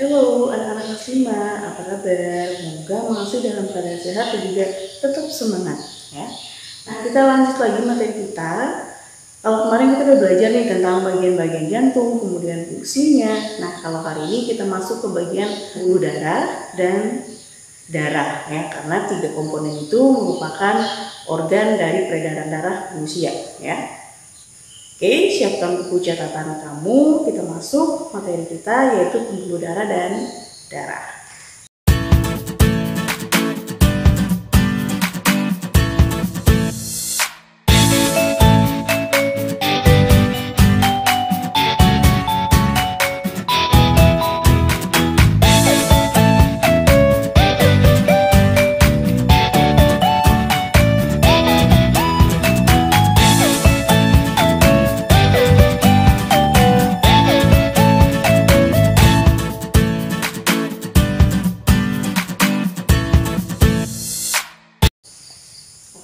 Halo anak-anak kelas 5, apa kabar? Semoga masih dalam keadaan sehat dan juga tetap semangat ya. Nah, kita lanjut lagi materi kita. Kalau kemarin kita udah belajar nih tentang bagian-bagian jantung, kemudian fungsinya. Nah, kalau hari ini kita masuk ke bagian pembuluh darah dan darah ya, karena 3 komponen itu merupakan organ dari peredaran darah manusia ya. Oke, siapkan buku catatan kamu, kita masuk materi kita yaitu pembuluh darah dan darah.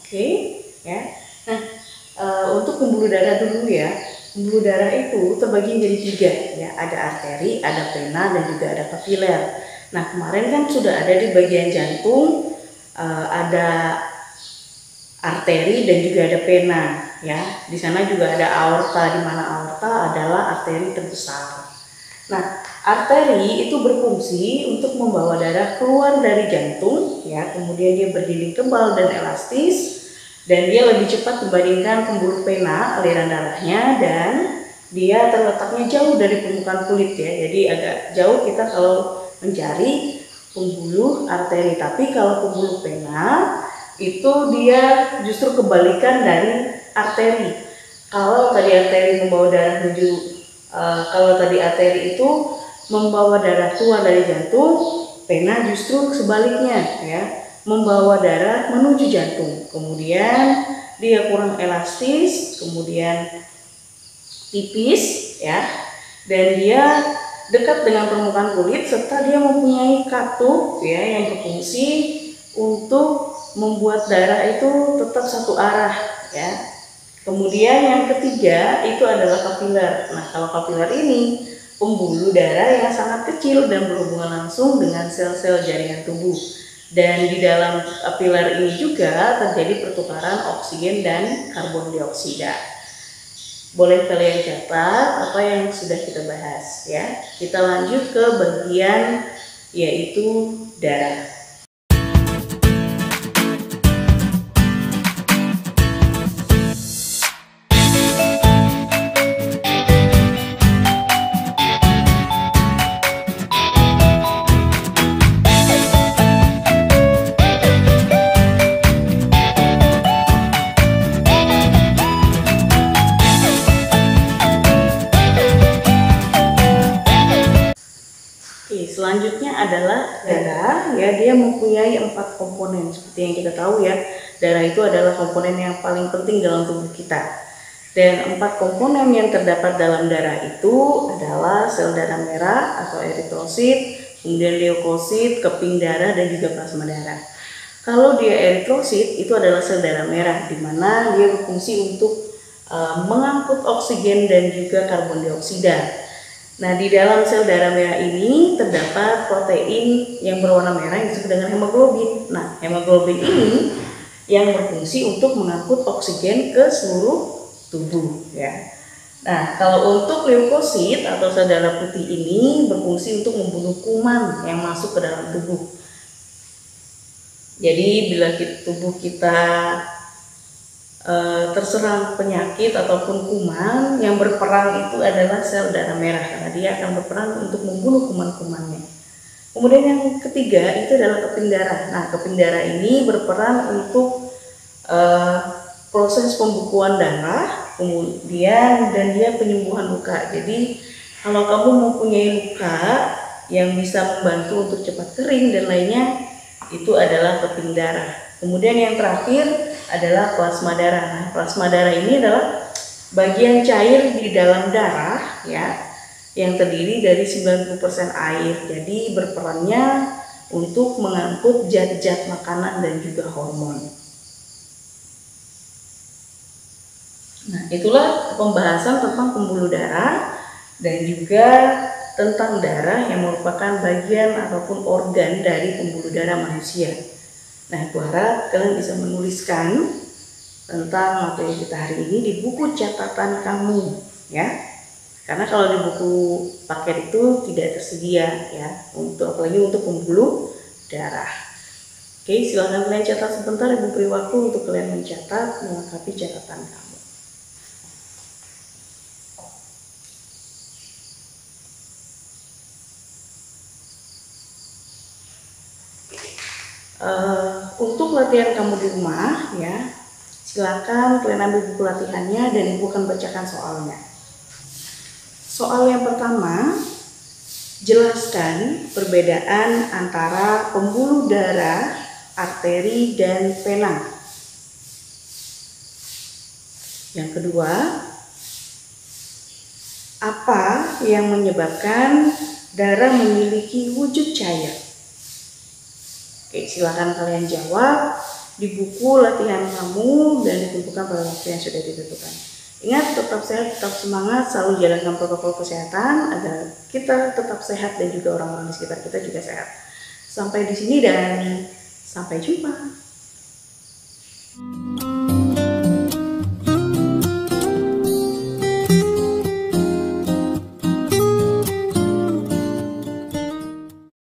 Oke, ya. Nah, untuk pembuluh darah dulu ya. Pembuluh darah itu terbagi menjadi 3 ya. Ada arteri, ada vena, dan juga ada kapiler. Nah, kemarin kan sudah ada di bagian jantung, ada arteri dan juga ada vena ya. Di sana juga ada aorta, di mana aorta adalah arteri terbesar. Nah, arteri itu berfungsi untuk membawa darah keluar dari jantung ya, kemudian dia berdinding tebal dan elastis dan dia lebih cepat dibandingkan pembuluh vena aliran darahnya, dan dia terletaknya jauh dari permukaan kulit ya. Jadi agak jauh kita kalau mencari pembuluh arteri, tapi kalau pembuluh vena itu dia justru kebalikan dari arteri. Kalau tadi arteri membawa darah menuju kalau tadi arteri itu membawa darah keluar dari jantung, vena justru sebaliknya ya, membawa darah menuju jantung. Kemudian dia kurang elastis, kemudian tipis ya, dan dia dekat dengan permukaan kulit, serta dia mempunyai katup ya yang berfungsi untuk membuat darah itu tetap satu arah ya. Kemudian yang ketiga itu adalah kapiler. Nah, kalau kapiler ini pembuluh darah yang sangat kecil dan berhubungan langsung dengan sel-sel jaringan tubuh. Dan di dalam kapiler ini juga terjadi pertukaran oksigen dan karbon dioksida. Boleh kalian catat apa yang sudah kita bahas ya. Kita lanjut ke bagian yaitu darah. Selanjutnya adalah darah ya, dia mempunyai 4 komponen seperti yang kita tahu ya. Darah itu adalah komponen yang paling penting dalam tubuh kita. Dan 4 komponen yang terdapat dalam darah itu adalah sel darah merah atau eritrosit, kemudian leukosit, keping darah, dan juga plasma darah. Kalau dia eritrosit itu adalah sel darah merah, di mana dia berfungsi untuk mengangkut oksigen dan juga karbon dioksida. Nah, di dalam sel darah merah ini terdapat protein yang berwarna merah yang disebut dengan hemoglobin. Nah, hemoglobin ini yang berfungsi untuk mengangkut oksigen ke seluruh tubuh ya. Nah, kalau untuk leukosit atau sel darah putih ini berfungsi untuk membunuh kuman yang masuk ke dalam tubuh. Jadi bila tubuh kita terserang penyakit ataupun kuman, yang berperang itu adalah sel darah merah karena dia akan berperang untuk membunuh kuman-kumannya. Kemudian yang ketiga itu adalah keping darah. Nah, keping darah ini berperan untuk proses pembukuan darah, kemudian dan dia penyembuhan luka. Jadi kalau kamu mempunyai luka yang bisa membantu untuk cepat kering dan lainnya, itu adalah keping darah. Kemudian yang terakhir adalah plasma darah. Nah, plasma darah ini adalah bagian cair di dalam darah ya, yang terdiri dari 90% air. Jadi berperannya untuk mengangkut zat-zat makanan dan juga hormon. Nah, itulah pembahasan tentang pembuluh darah dan juga tentang darah yang merupakan bagian ataupun organ dari pembuluh darah manusia. Nah, Ibu harap kalian bisa menuliskan tentang materi kita hari ini di buku catatan kamu, ya. Karena kalau di buku paket itu tidak tersedia, ya, apalagi untuk pembuluh darah. Oke, silakan kalian catat sebentar. Ibu beri waktu untuk kalian mencatat melengkapi catatan kamu. Untuk latihan kamu di rumah, ya, silakan kalian ambil buku latihannya dan Ibu akan bacakan soalnya. Soal yang pertama, jelaskan perbedaan antara pembuluh darah, arteri, dan vena. Yang kedua, apa yang menyebabkan darah memiliki wujud cair? Oke, silakan kalian jawab di buku latihan kamu dan ditentukan pada waktu yang sudah ditentukan. Ingat, tetap sehat, tetap semangat, selalu jalankan protokol kesehatan agar kita tetap sehat dan juga orang-orang di sekitar kita juga sehat. Sampai di sini dan sampai jumpa.